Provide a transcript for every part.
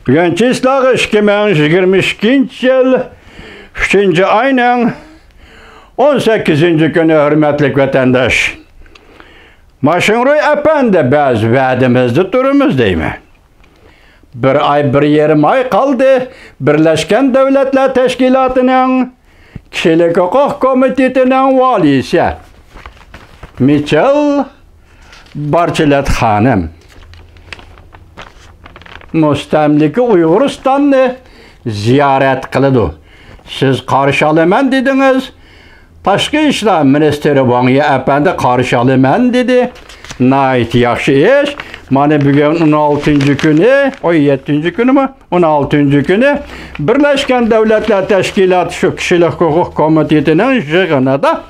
Bugün çislağı 2022 yıl 3. ayının 18. günü hürmetlik vatandaş. Maşınroy efendi biz vaadimizde durumuz değil mi? Bir ay bir yarım ay kaldı. Birleşken Devletler Teşkilatı'nın Kişilik Hukuk Komiteti'nin valisi Michel Barçelet Hanım Müstemliki Uyguristan'ı ziyaret kılıdı. Siz karşı alımen dediniz. Taşkı İşler Ministeri Vangiye efendi karşı alımen dedi. Nait yaxşı iş. Mani bugün 16. günü, 17. günü mü? 16. günü Birleşken Devletler Teşkilatı şu Kişilik Hukuk Komiteti'nin yığını da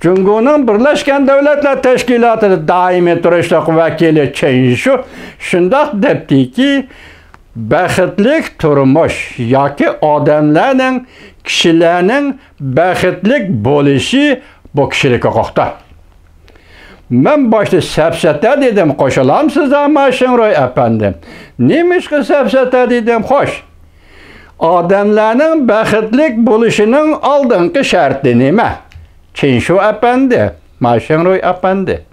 Cumhur'un Birleşken Devletler Teşkilatı daimi turuşluq vekili Çenşu şundaq depti ki baxtlik turmuş yoki odamlarning kishilarning baxtlik bo'lishi bu kishilik huquqda. Ben başta sepsete dedim, koşulam size Maşınroy efendim. Neymiş ki sepsete dedim, hoş. Adamların baxtlik buluşunun aldığınki şartı nime? Çinşu efendi, Maşınroy efendi.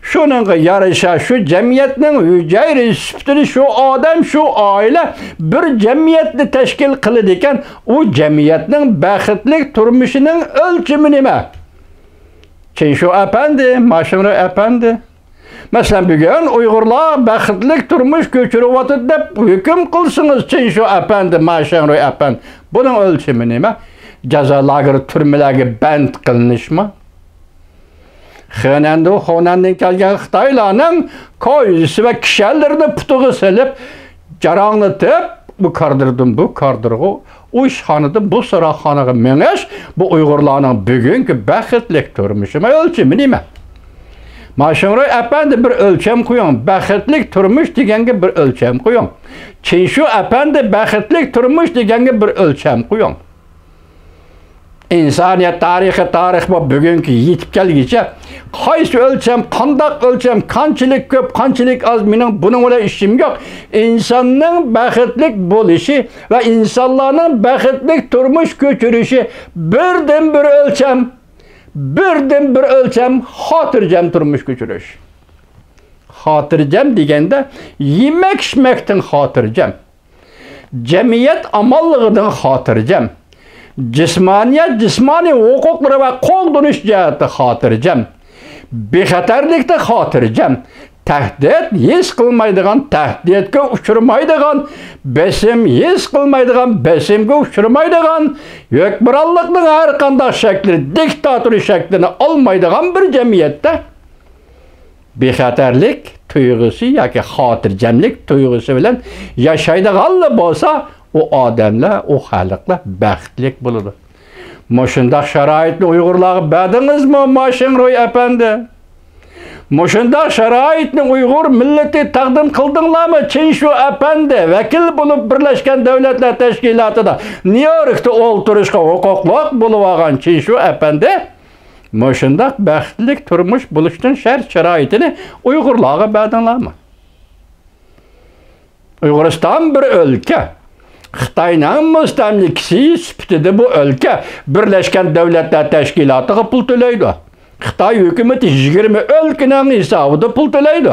Şunun yarışa şu cemiyetin hücayri süptürü şu adam, şu aile bir cemiyetli teşkil kılıdiken o cemiyetin baxtlik turmuşunun ölçümü nime? Çinşu efendi, Maşınroy efendi. Mesela bugün Uygurlar baxtlik turmuş göçürüp atıp dep hüküm kılsınız Çinşu efendi, Maşınroy efendi. Bunun ölçümü nime? Cezaları, türmelerge bent kılınış mı? Xonandan kelgen Xitaylarning koyusu ve kişilerini putuğu silip carağını bu kardırdım, bu kardırğı o işhanıdı, bu sıraxanağı meneş bu Uygurlarning bugünkü baxtlik turmuşu ölçümü nime? Maşınroy efendi bir ölçem koyun. Baxtlik turmuş degenge bir ölçem koyun. Çinşu efendi baxtlik turmuş degenge bir ölçem koyun. İnsaniyet tarixi bu bugünkü yetip gelgiçe qaysi ölçem, qandaq ölçem, qanchalik ko'p, qanchalik az mening bunun bilan işim yok. İnsanның baxtlik bo'lişi ve insanların baxtlik turmuş köçürüşü birden bir ölçem. Birden bir ölçem xotirjam turmuş köçürüş. Xotirjam degende yemek içmekten xotirjam. Cemiyet amallığından xotirjam. Cismani hukukları ve kol dönüş cihati xotirjam. Bexatarlikte xotirjam. Tahdid his qilmaydigan, tahdidga uchramaydigan, besim his qilmaydigan, besimga uchramaydigan, hukmronlikning har qanday shakli, diktator shaklini olmaydigan bir jamiyatda bexatarlik tuyg'usi yoki xotirjamlik tuyg'usi bilan yashaydiganlar bo'lsa, o adamlar, o xalqlar baxtlik bo'ladi. Mushundaq sharoitni Uyg'urlarga berdingizmi, Maşınroy efendi? Mushundaq sharoitni Uyg'ur millati taqdim qildinglarmi, Çinşu efendi? Vakil bo'lib Birleşken Devletler Teşkilatı'da New York'ta o'ltirishga huquqliq bo'lib olgan Çinşu efendi mushundaq baxtlik turmush bo'lishning shart sharoitini Uyg'urlarga berdinglarmi? Uyg'uriston bir o'lka. Xitayning mustamlikisi sifatida bu o'lka Birleşken Devletler Teşkilatı'ga pul to'laydi. Xitay hükümeti 20 o'lkaning hisobida pul to'laydi.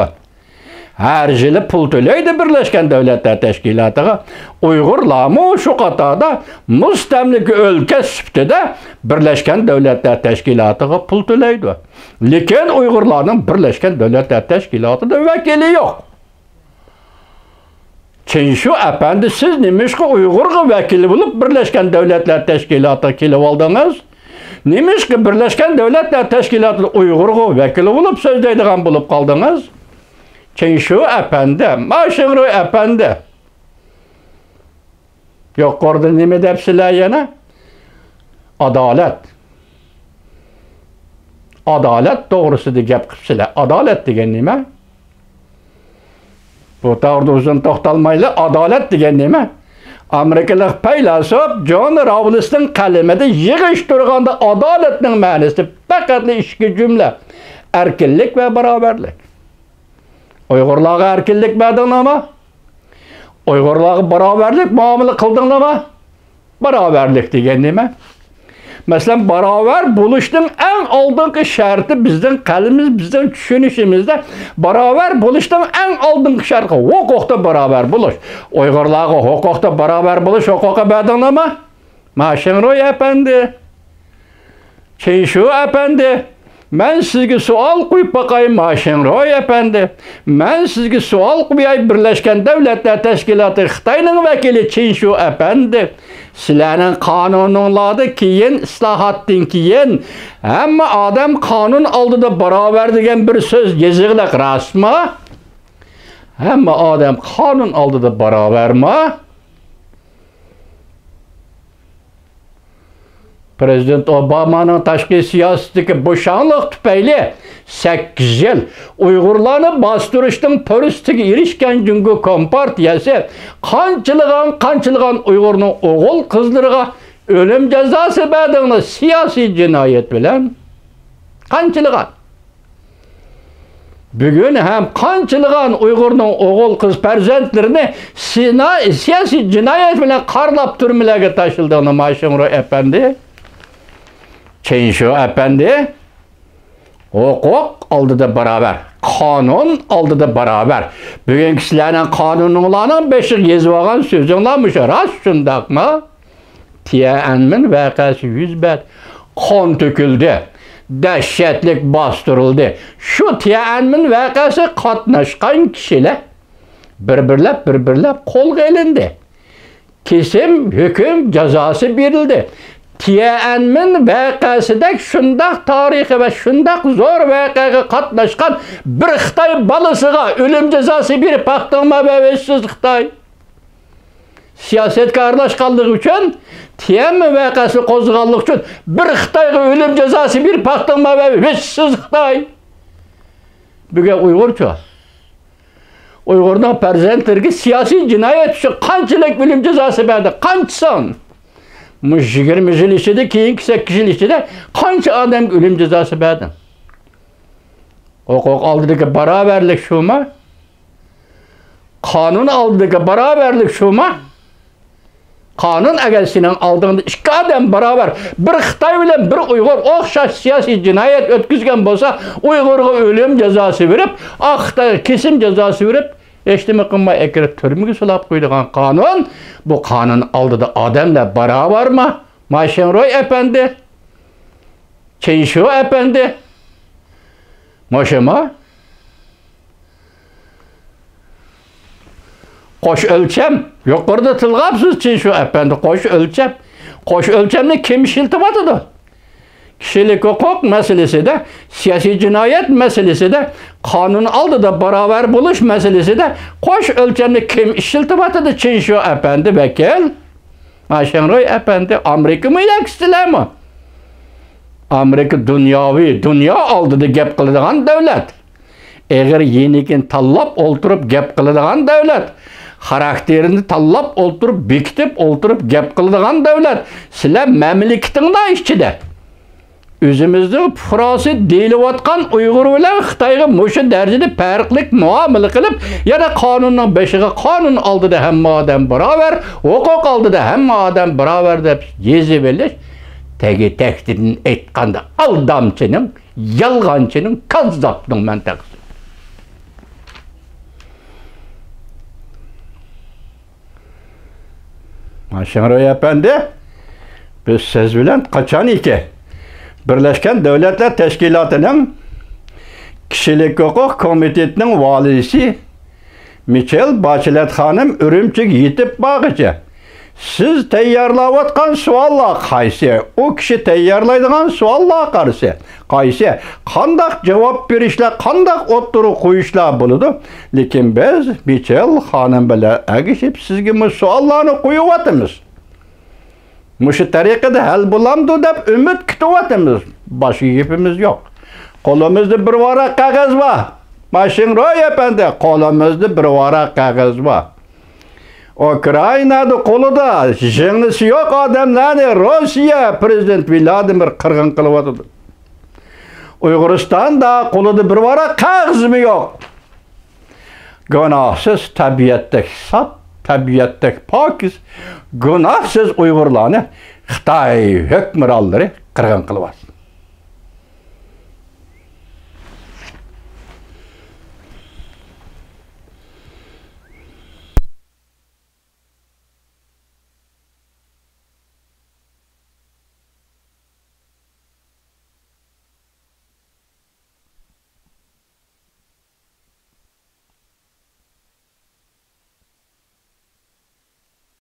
Her yili pul to'laydi Birleşken Devletler Teşkilatı'ga. Uyg'urlarmi shu qatorda mustamlik o'lka sifatida Birleşken Devletler Teşkilatı'ga pul to'laydi. Lekin Uyg'urlarning Birleşken Devletler Teşkilatı'da vakili yo'q. Çinşu efendi siz nimişki Uygur'a vekili bulup Birleşken Devletler Teşkilatı'na kelip oldunuz? Nimişki Birleşken Devletler Teşkilatı'na Uygur'a vekili bulup sözleydiğen bulup kaldınız? Çinşu efendi, Maşınroy efendi. Yok orada nime depsiler yana? Adalet. Adalet doğrusu de gep kıpsiler. Adalet degen nime? Bu tağırda uzun toxtalmaylı adalet degen nime? Amerikalik paylasop John Rawls'ning kalimada yig'ish turganda adolatning ma'nosi faqat ikki jumla. Erkinlik ve beraberlik. Uyg'urlarga erkinlik berdinglarmi? Uyg'urlarga barobarlik muomala qildinglarmi? Barobarlik degan nima? Masalan, barobar bo'lishning eng oldingi sharti bizning qalbimiz, bizning tushunishimizda barobar bo'lishning eng oldingi sharti huquqda barobar bo'lish. Uyg'urlarga huquqda barobar bo'lish huquqi berdinglarmi? Mashinroy apandi, Çeyşu apandi, men sizga savol qo'yib boqayım Mashinroy apandi. Men sizga savol qo'yay Birlashgan Davlatlar Tashkiloti Xitoyning vakili Çeyşu apandi. Sizlarning qonuningizda keyin islohotdan keyin hamma odam qonun oldida barobar degan bir so'z yeziqliq rasmi? Hamma odam qonun oldida barobarmi? Prezident Obama'nın tashqi siyosadagi bo'shanliq tufayli 8 yil Uyg'urlarni bostirishning puristiga erishgan Jungo Kompartiyasi qanchilgan Uyg'urning o'g'il qizlariga o'lim jazosi berdinglar siyosiy jinoyat bilan. Qanchilgan. Bugun ham qanchilgan Uyg'urning o'g'il qiz farzandlarini siyosiy jinoyat bilan qarlab turmalarga tashildiğini Mashinroy apandi. Çeyşu apandi, huquq oldida barobar, qonun oldida barobar. Bugun kishilarning qonunlarning beshiq yezib olgan so'zinglarmi shu rost shundaqmi? Tiananmen voqeasi yuz berdi. Qon to'kildi. Dahshatlik bostirildi. Shu Tiananmen voqeasi qatnashgan kishilar bir-birlab qo'lga olindi. Kesim hukm jazosi berildi. Tiananmen voqeasidek shundaq tarixiy va shundaq zo'r voqeaga qatnashgan bir Xitoy balasiga o'lim jazosi berib paqtangma bevesiz Xitoy. Siyosatga aralashganligi uchun, Tiananmen voqeasi qo'zg'alganligi uchun bir Xitoyga o'lim jazosi berib paqtangma bevesiz Xitoy. Bugun Uyg'urcha. Uyg'urning farzandlariga siyosiy jinoyat uchun qanchalik o'lim jazosi berdi? Qanchason? 20 yıl içinde, keyinki 8 yıl içinde qancha odam o'lim jazosi berdi? Huquq oldidagi barobarlik shumi? Qonun oldidagi barobarlik shumi? Qonun agar sening oldingda ikki odam barobar, bir Xitoy bilan bir Uyg'ur o'xshash siyosiy jinoyat o'tkazgan bo'lsa, Uyg'urga o'lim jazosi berib, Xitoyga kesim jazosi berib, eşitimi qilmay ekirib turmaga solab qo'ydigan qonun, bu qonun oldida odamlar barobarmi? Mashinroy apandi, Çeyşu apandi. Moshima? Qo'sh o'lcham, yuqorida tilg'absiz Çeyşu apandi, qo'sh o'lcham. Qo'sh o'lchamni kim ishiltibotidi? Kishilik huquq masalasida, siyosiy jinoyat masalasida, qonun oldida barobar bo'lish masalasida qo'sh o'lchamni kim ishiltibotidi Çeyşu apandi vakil? Mashinroy apandi, Amerika milliyaksizlarmi? Amerika dunyo oldida gap qiladigan davlat. Eğer yenikin tanlab o'ltirib gap qiladigan davlat. Xarakterini tanlab o'ltirib, bekitib o'ltirib gap qiladigan davlat. Sizlar mamlakatinglar ichida o'zimizning furosi deyilayotgan Uyg'ur bilan Xitoyga mushu darajada farqli muomala qilib, yana qonunning beshiga qonun oldida hamma odam barobar, huquq oldida hamma odam barobar deb yezib olish, takdirdan aytganda aldamchining, yolg'onchining, kazzobning mantaqasi. Mashinroy apandi, biz siz bilan qachoniki Birleşken Devletler Teşkilatı'nın Kişilik Hukuk Komiteti'nin valisi Michel Bachelet Hanım Ürümçik yetip bağıcı. Siz tayyorlayotgan savollar qaysi? O kishi tayyorlaydigan savollar qaysi? Qandaq javob berishlar, qandaq o'ttirib qo'yishlar bo'ladi? Lekin biz Michel Hanım bilan agishib sizga bu savollarni qo'yib Muşu tariqada hal bulamdı deb ümit kutyapmiz. Başka gapimiz yok. Qo'limizda bir varaq qog'oz bor. Mashinroy apandi, qo'limizda bir varaq qog'oz bor. Ukrainada qo'lida jinisi yo'q odamlarni Rossiya prezident Vladimir qirg'in qilyapti. Uyg'uristonda qo'lida bir varaq qog'ozmi yo'q. Gunohsiz tabiatda hisob tabiatdek pokiz, gunohsiz Uyg'urlarni Xitoy hukmronlari qirg'in qilyapti.